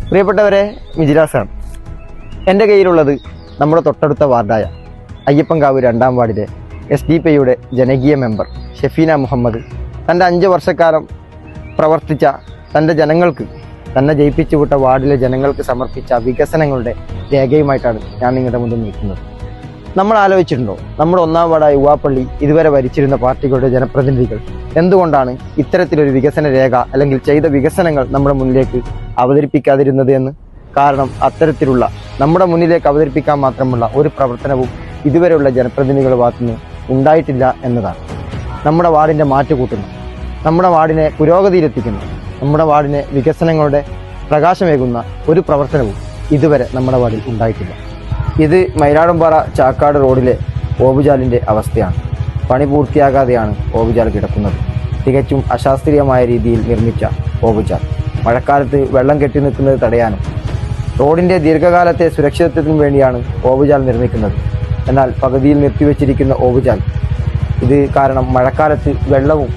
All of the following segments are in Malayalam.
പ്രിയപ്പെട്ടവരെ, മിജിലാസാണ്. എൻ്റെ കയ്യിലുള്ളത് നമ്മുടെ തൊട്ടടുത്ത വാർഡായ അയ്യപ്പൻകാവ് 2-ാം വാർഡിലെ SDP ജനകീയ മെമ്പർ ഷെഫീന മുഹമ്മദ് തൻ്റെ 5 വർഷക്കാലം പ്രവർത്തിച്ച തൻ്റെ ജനങ്ങൾക്ക്, തന്നെ ജയിപ്പിച്ചു വിട്ട വാർഡിലെ ജനങ്ങൾക്ക് സമർപ്പിച്ച വികസനങ്ങളുടെ രേഖയുമായിട്ടാണ് ഞാൻ നിങ്ങളുടെ മുന്നിൽ നിൽക്കുന്നത്. നമ്മൾ ആലോചിച്ചിട്ടുണ്ടോ, നമ്മുടെ 1-ാം വാർഡായ യുവാപ്പള്ളി ഇതുവരെ ഭരിച്ചിരുന്ന പാർട്ടികളുടെ ജനപ്രതിനിധികൾ എന്തുകൊണ്ടാണ് ഇത്തരത്തിലൊരു വികസന രേഖ അല്ലെങ്കിൽ ചെയ്ത വികസനങ്ങൾ നമ്മുടെ മുന്നിലേക്ക് അവതരിപ്പിക്കാതിരുന്നത് എന്ന്? കാരണം അത്തരത്തിലുള്ള നമ്മുടെ മുന്നിലേക്ക് അവതരിപ്പിക്കാൻ മാത്രമുള്ള ഒരു പ്രവർത്തനവും ഇതുവരെയുള്ള ജനപ്രതിനിധികളുടെ ഭാഗത്തുനിന്ന് ഉണ്ടായിട്ടില്ല എന്നതാണ്. നമ്മുടെ വാർഡിൻ്റെ മാറ്റുകൂട്ടുന്നു, നമ്മുടെ വാർഡിനെ പുരോഗതിയിലെത്തിക്കുന്നു, നമ്മുടെ വാർഡിനെ വികസനങ്ങളുടെ പ്രകാശമേകുന്ന ഒരു പ്രവർത്തനവും ഇതുവരെ നമ്മുടെ വാർഡിൽ ഉണ്ടായിട്ടില്ല. ഇത് മൈലാടമ്പാറ ചാക്കാട് റോഡിലെ ഓവുചാലിൻ്റെ അവസ്ഥയാണ്. പണി പൂർത്തിയാകാതെയാണ് ഓവുചാൽ കിടക്കുന്നത്. തികച്ചും അശാസ്ത്രീയമായ രീതിയിൽ നിർമ്മിച്ച ഓവുചാൽ മഴക്കാലത്ത് വെള്ളം കെട്ടി നിൽക്കുന്നത് തടയാനും റോഡിൻ്റെ ദീർഘകാലത്തെ സുരക്ഷിതത്വത്തിനും വേണ്ടിയാണ് ഓവുചാൽ നിർമ്മിക്കുന്നത്. എന്നാൽ പകുതിയിൽ നിർത്തിവെച്ചിരിക്കുന്ന ഓവുചാൽ ഇത് കാരണം മഴക്കാലത്ത് വെള്ളവും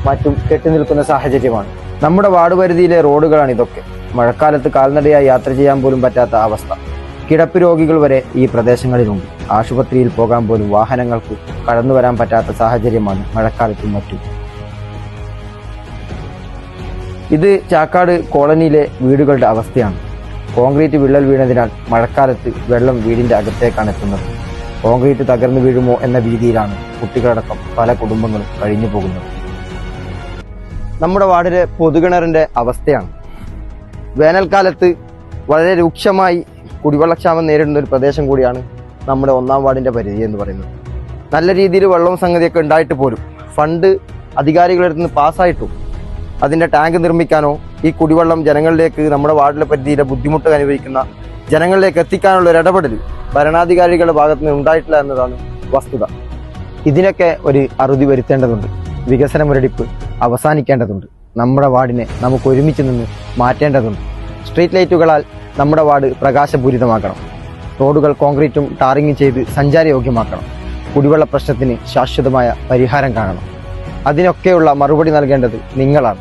മറ്റും കെട്ടി നിൽക്കുന്ന സാഹചര്യമാണ്. നമ്മുടെ വാർഡ് പരിധിയിലെ റോഡുകളാണ് ഇതൊക്കെ. മഴക്കാലത്ത് കാൽനടയായി യാത്ര ചെയ്യാൻ പോലും പറ്റാത്ത അവസ്ഥ. കിടപ്പ് രോഗികൾ വരെ ഈ പ്രദേശങ്ങളിലുണ്ട്. ആശുപത്രിയിൽ പോകാൻ പോലും വാഹനങ്ങൾക്ക് കടന്നു വരാൻ പറ്റാത്ത സാഹചര്യമാണ് മഴക്കാലത്തും മറ്റും. ഇത് ചാക്കാട് കോളനിയിലെ വീടുകളുടെ അവസ്ഥയാണ്. കോൺക്രീറ്റ് വിള്ളൽ വീണതിനാൽ മഴക്കാലത്ത് വെള്ളം വീടിൻ്റെ അകത്തേക്കാണ് എത്തുന്നത്. കോൺക്രീറ്റ് തകർന്നു വീഴുമോ എന്ന ഭീതിയിലാണ് കുട്ടികളടക്കം പല കുടുംബങ്ങളും കഴിഞ്ഞു പോകുന്നത്. നമ്മുടെ വാർഡിലെ പൊതുകിണറിൻ്റെ അവസ്ഥയാണ്. വേനൽക്കാലത്ത് വളരെ രൂക്ഷമായി കുടിവെള്ളക്ഷാമം നേരിടുന്ന ഒരു പ്രദേശം കൂടിയാണ് നമ്മുടെ 1-ാം വാർഡിൻ്റെ പരിധി എന്ന് പറയുന്നത്. നല്ല രീതിയിൽ വെള്ളവും സംഗതിയൊക്കെ ഉണ്ടായിട്ട് പോലും ഫണ്ട് അധികാരികളുടെ നിന്ന് പാസ്സായിട്ടും അതിൻ്റെ ടാങ്ക് നിർമ്മിക്കാനോ ഈ കുടിവെള്ളം ജനങ്ങളിലേക്ക്, നമ്മുടെ വാർഡിലെ പരിധിയിലെ ബുദ്ധിമുട്ട് അനുഭവിക്കുന്ന ജനങ്ങളിലേക്ക് എത്തിക്കാനുള്ള ഒരു ഇടപെടൽ ഭരണാധികാരികളുടെ ഭാഗത്ത് നിന്ന് ഉണ്ടായിട്ടില്ല എന്നതാണ് വസ്തുത. ഇതിനൊക്കെ ഒരു അറുതി വരുത്തേണ്ടതുണ്ട്. വികസന മുരടിപ്പ് അവസാനിക്കേണ്ടതുണ്ട്. നമ്മുടെ വാർഡിനെ നമുക്ക് ഒരുമിച്ച് നിന്ന് മാറ്റേണ്ടതുണ്ട്. സ്ട്രീറ്റ് ലൈറ്റുകളാൽ നമ്മുടെ വാർഡ് പ്രകാശപൂരിതമാക്കണം. റോഡുകൾ കോൺക്രീറ്റും ടാറിങ്ങും ചെയ്ത് സഞ്ചാരയോഗ്യമാക്കണം. കുടിവെള്ള പ്രശ്നത്തിന് ശാശ്വതമായ പരിഹാരം കാണണം. അതിനൊക്കെയുള്ള മറുപടി നൽകേണ്ടത് നിങ്ങളാണ്.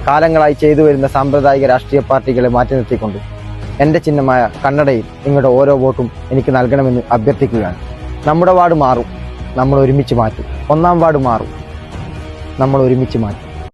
കാലങ്ങളായി ചെയ്തു വരുന്ന സാമ്പ്രദായിക രാഷ്ട്രീയ പാർട്ടികളെ മാറ്റി നിർത്തിക്കൊണ്ട് എൻ്റെ ചിഹ്നമായ കണ്ണടയിൽ നിങ്ങളുടെ ഓരോ വോട്ടും എനിക്ക് നൽകണമെന്ന് അഭ്യർത്ഥിക്കുകയാണ്. നമ്മുടെ വാർഡ് മാറും, നമ്മൾ ഒരുമിച്ച് മാറ്റും. 1-ാം വാർഡ് മാറും, നമ്മൾ ഒരുമിച്ച് മാറ്റും.